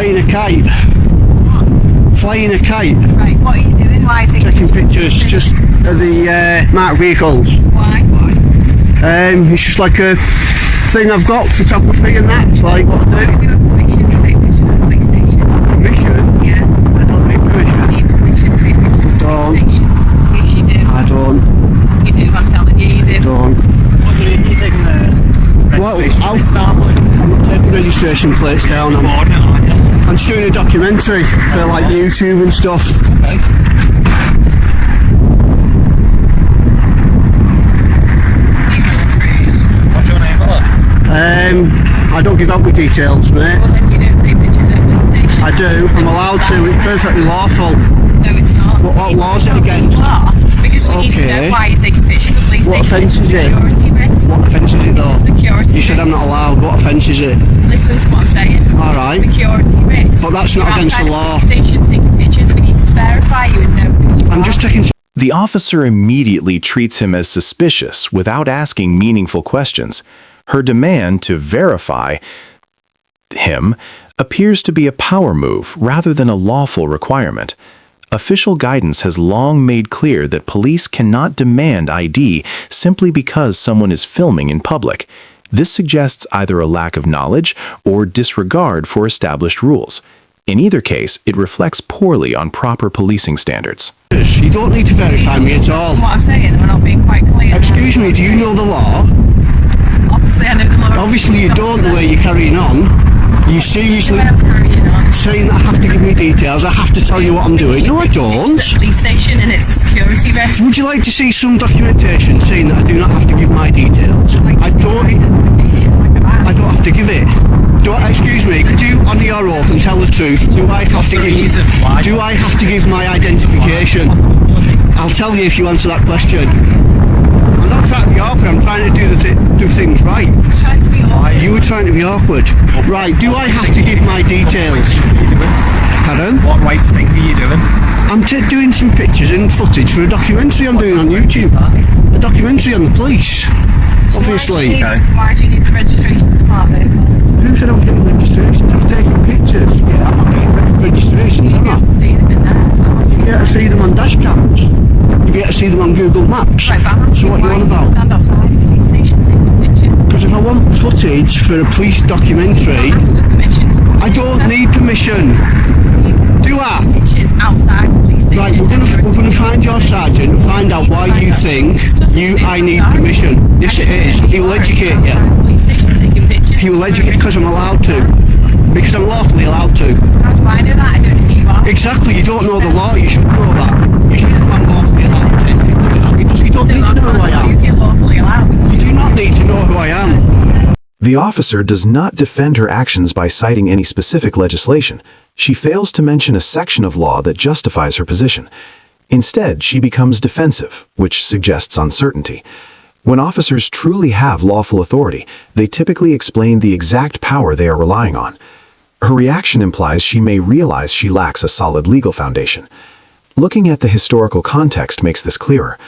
flying a kite. Flying a kite. Right, what are you doing? Why are you Taking pictures just of the marked vehicles. Why? It's just like a thing I've got, photography and that. It's like what I do. Have you got permission to take pictures of the police station? Permission? Yeah. I don't need permission. You need permission to take pictures of the Don't. police station. Yes, you do. I don't. You do, I'm telling you, you do. Don't. What's it? You're taking the Well, registration plates down, like, I'm not taking registration plates down. boarding it, aren't you? I'm just doing a documentary for like YouTube and stuff. Okay. What's your name, fella? I don't give out the details, mate. Well, then you don't take pictures of the police station. I do. I'm allowed to. It's perfectly lawful. No, it's not. What law's it against? You are, because we need to Okay. know why you're taking pictures of the police What station. offence It's is a it? security risk. What offence is it though? It's a security You said I'm risk. not allowed. What offence is it? Listen to what I'm saying. All right. It's a security risk. But that's not You're against the outside law. police station taking pictures. We need to verify you and know who you I'm are. just taking. The officer immediately treats him as suspicious without asking meaningful questions. Her demand to verify him appears to be a power move rather than a lawful requirement. Official guidance has long made clear that police cannot demand ID simply because someone is filming in public. This suggests either a lack of knowledge or disregard for established rules. In either case, it reflects poorly on proper policing standards. You don't need to verify me at all. What I'm saying, we're not being quite clear. Excuse me. Do you know the law? Obviously, I know the law. Obviously, you don't. The way you're carrying on. You seriously When I'm carrying on. saying that I have to give me details. I have to tell you what I'm doing. No, I don't. It's a police station and it's a security risk. Would you like to see some documentation saying that I do not have to give my details? I don't have to give it. Excuse me, could you, on your oath and tell the truth, do I have to give my identification? I'll tell you if you answer that question. I'm not trying to be awkward, I'm trying to do things right. Trying to be awkward. You were trying to be awkward. Right, do I have to give my details? Pardon? What right thing are you doing? I'm doing some pictures and footage for a documentary I'm doing on YouTube. A documentary on the police. Obviously. Why do you need the registration to park vehicles? Who said I was getting registrations? I was taking pictures. Yeah, I'm not getting registrations, You am have to I? see them in there. So what's You get to see them on dash cams. You get to see them on Google Maps. Right, but I'm So what asking you why on you about? stand outside the police station taking pictures. Because if I want footage for a police documentary, Ask for permission to come I in. don't need permission. Do I? Pictures outside the police station. Right, we're gonna find your sergeant and find out why you think I need permission. Yes, it is. He will educate you. Police station taking pictures. He will educate because I'm allowed to. Because I'm lawfully allowed to. How do I know that? I don't know who you are. Exactly, you don't know the law, you should know that. You should know I'm lawfully allowed to take pictures. You don't need to know who I am. You're lawfully allowed. You do not need to know who I am. The officer does not defend her actions by citing any specific legislation. She fails to mention a section of law that justifies her position. Instead, she becomes defensive, which suggests uncertainty. When officers truly have lawful authority, they typically explain the exact power they are relying on. Her reaction implies she may realize she lacks a solid legal foundation. Looking at the historical context makes this clearer.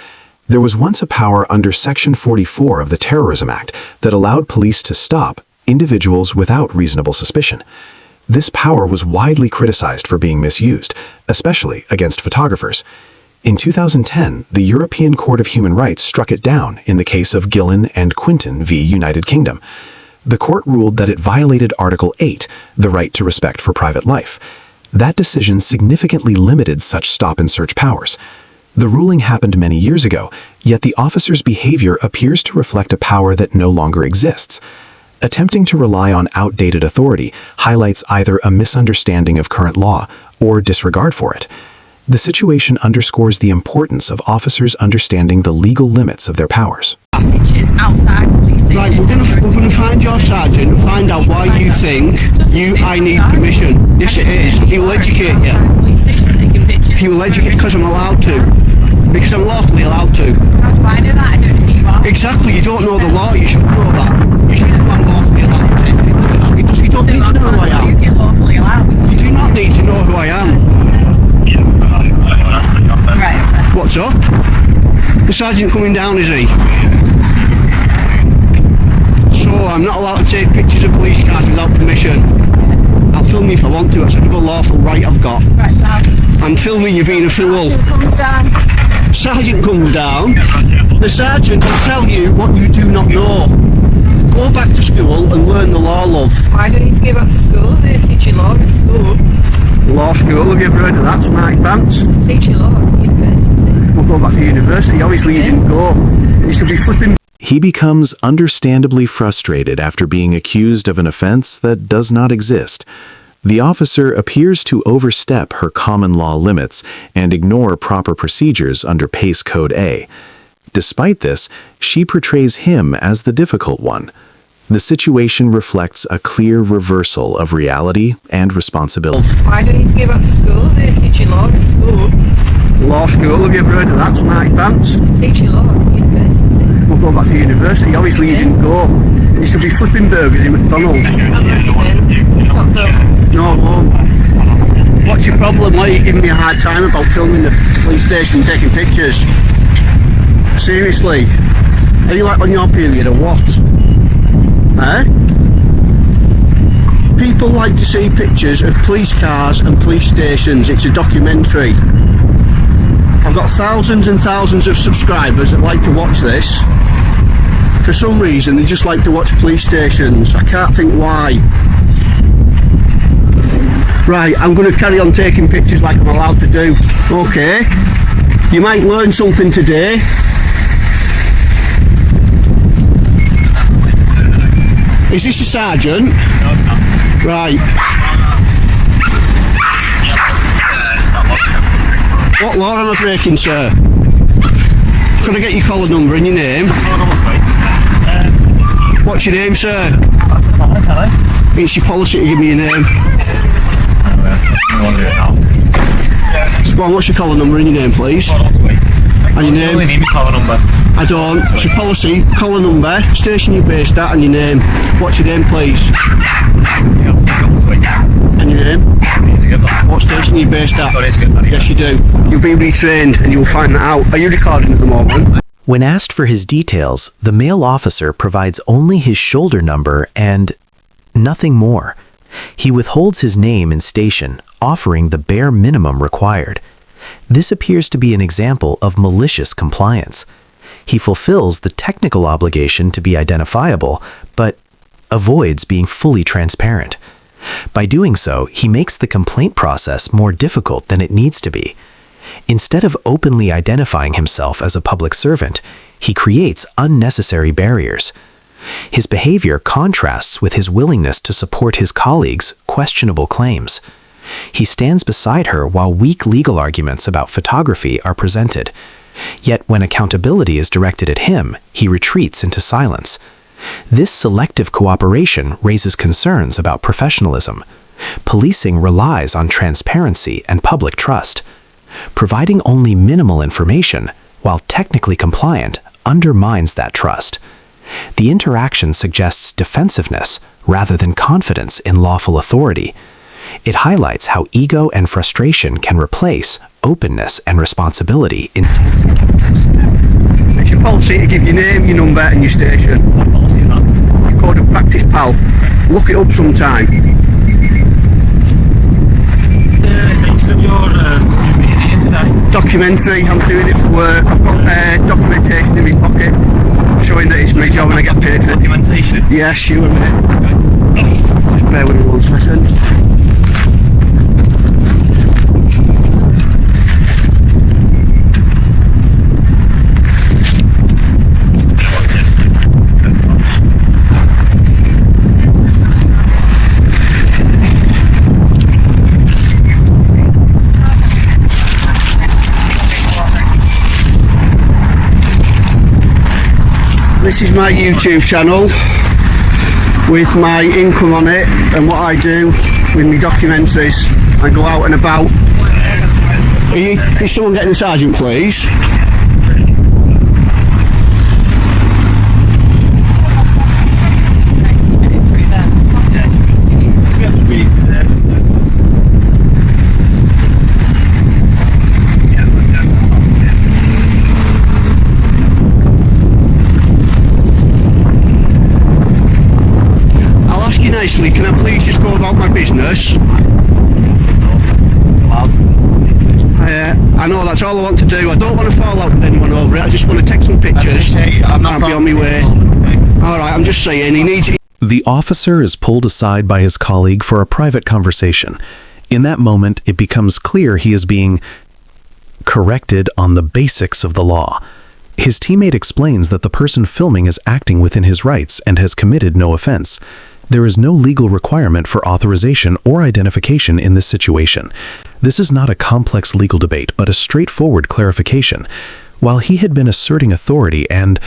There was once a power under Section 44 of the Terrorism Act that allowed police to stop individuals without reasonable suspicion. This power was widely criticized for being misused, especially against photographers. In 2010, the European Court of Human Rights struck it down in the case of Gillen and Quinton v. United Kingdom. The court ruled that it violated Article 8, the right to respect for private life. That decision significantly limited such stop-and-search powers. The ruling happened many years ago, yet the officer's behavior appears to reflect a power that no longer exists. Attempting to rely on outdated authority highlights either a misunderstanding of current law or disregard for it. The situation underscores the importance of officers understanding the legal limits of their powers. Pictures outside the police station. Right, we're gonna find your sergeant and find out why you think I need permission. Yes, it is. He will educate you. Police station taking pictures. He will educate because I'm allowed to. Because I'm lawfully allowed to. How do I know that? I don't know who you are. Exactly, you don't know the law, you should know that. You should know I'm lawfully allowed to take pictures. You don't need to know who I am. You're lawfully allowed. You do not need to know who I am. Right. What's up? The sergeant coming down, is he? So I'm not allowed to take pictures of police cars without permission. I'll film you if I want to. It's another lawful right I've got. Right, pal. I'm filming you being a fool. Comes down. Sergeant comes down. The sergeant will tell you what you do not know. Go back to school and learn the law, love. Why do I need to go back to school? They don't teach you law in school. Law school, have you ever heard of that? Smart pants. Teach you law at university. We'll go back to university. Obviously you didn't go. You should be flipping. He becomes understandably frustrated after being accused of an offense that does not exist. The officer appears to overstep her common law limits and ignore proper procedures under Pace Code A. Despite this, she portrays him as the difficult one. The situation reflects a clear reversal of reality and responsibility. Why do I need to go back to school? They don't teach you law in school. Law school, have you ever heard of that? Smart pants. Teach you law at university. We'll go back to university. Obviously you didn't go. You should be flipping burgers in McDonald's. I'm already in. Stop filming. No, what's your problem? Why are you giving me a hard time about filming the police station taking pictures? Seriously? Are you like on your period or what? Eh? People like to see pictures of police cars and police stations. It's a documentary. I've got thousands and thousands of subscribers that like to watch this. For some reason they just like to watch police stations. I can't think why. Right, I'm going to carry on taking pictures like I'm allowed to do. Okay. You might learn something today. Is this a sergeant? No, it's not. Right. What law am I breaking, sir? Could I get your collar number and your name? What's your name, sir? That's a plan, can I? It's your policy to give me your name. I won't do it now. Go on, what's your collar number and your name, please? And your You only name? need my collar number. I don't. It's your policy, collar number, station you're based at, and your name. What's your name, please? And your name? What station are you based at? Yes, you do. You'll be retrained and you'll find that out. Are you recording at the moment? When asked for his details, the male officer provides only his shoulder number and nothing more. He withholds his name and station, offering the bare minimum required. This appears to be an example of malicious compliance. He fulfills the technical obligation to be identifiable, but avoids being fully transparent. By doing so, he makes the complaint process more difficult than it needs to be. Instead of openly identifying himself as a public servant, he creates unnecessary barriers. His behavior contrasts with his willingness to support his colleagues' questionable claims. He stands beside her while weak legal arguments about photography are presented. Yet when accountability is directed at him, he retreats into silence. This selective cooperation raises concerns about professionalism. Policing relies on transparency and public trust. Providing only minimal information, while technically compliant, undermines that trust. The interaction suggests defensiveness rather than confidence in lawful authority. It highlights how ego and frustration can replace openness and responsibility in tense encounters. It's your policy to give your name, your number and your station. What policy is that? Your code of practice, pal. Look it up sometime. Mention of your being here today. Documentary, I'm doing it for work. I've got documentation in my pocket showing that it's my job and I get paid for it. Documentation. Yeah, sure, mate. Just bear with me 1 second. This is my YouTube channel with my income on it and what I do with my documentaries. I go out and about. Is someone getting a sergeant, please? nicely, can I please just go about my business? I know, that's all I want to do. I don't want to fall out with anyone over it. I just want to take some pictures and be on my way. Alright, I'm just saying, he needs... The officer is pulled aside by his colleague for a private conversation. In that moment, it becomes clear he is being corrected on the basics of the law. His teammate explains that the person filming is acting within his rights and has committed no offense. There is no legal requirement for authorization or identification in this situation. This is not a complex legal debate, but a straightforward clarification. While he had been asserting authority and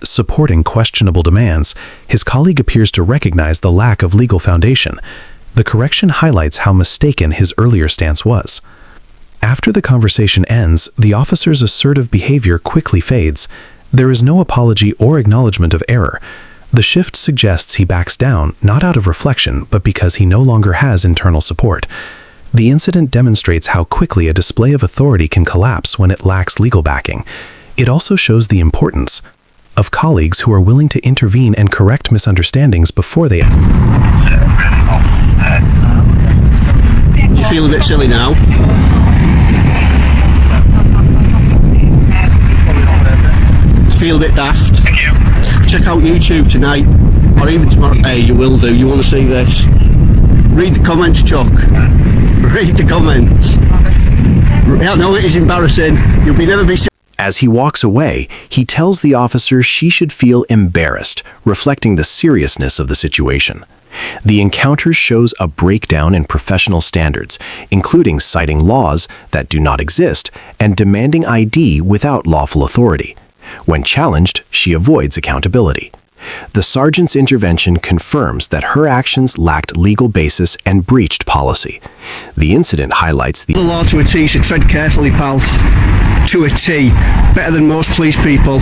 supporting questionable demands, his colleague appears to recognize the lack of legal foundation. The correction highlights how mistaken his earlier stance was. After the conversation ends, the officer's assertive behavior quickly fades. There is no apology or acknowledgement of error. The shift suggests he backs down, not out of reflection, but because he no longer has internal support. The incident demonstrates how quickly a display of authority can collapse when it lacks legal backing. It also shows the importance of colleagues who are willing to intervene and correct misunderstandings before they escalate. You feel a bit silly now? Feel a bit daft? Check out YouTube tonight, or even tomorrow. Hey, you will do. You want to see this? Read the comments, Chuck. Read the comments. I know it is embarrassing. You'll never be. As he walks away, he tells the officer she should feel embarrassed, reflecting the seriousness of the situation. The encounter shows a breakdown in professional standards, including citing laws that do not exist and demanding ID without lawful authority. When challenged, she avoids accountability. The sergeant's intervention confirms that her actions lacked legal basis and breached policy. The incident highlights the law to a T, so tread carefully, pal. To a T. Better than most police people.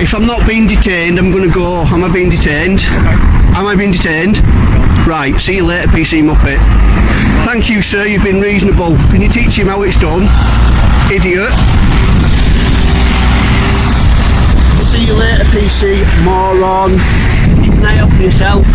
If I'm not being detained, I'm going to go. Am I being detained? Am I being detained? Right, see you later, PC Muppet. Thank you, sir, you've been reasonable. Can you teach him how it's done? Idiot. See you later, PC moron. Keep an eye out for yourself.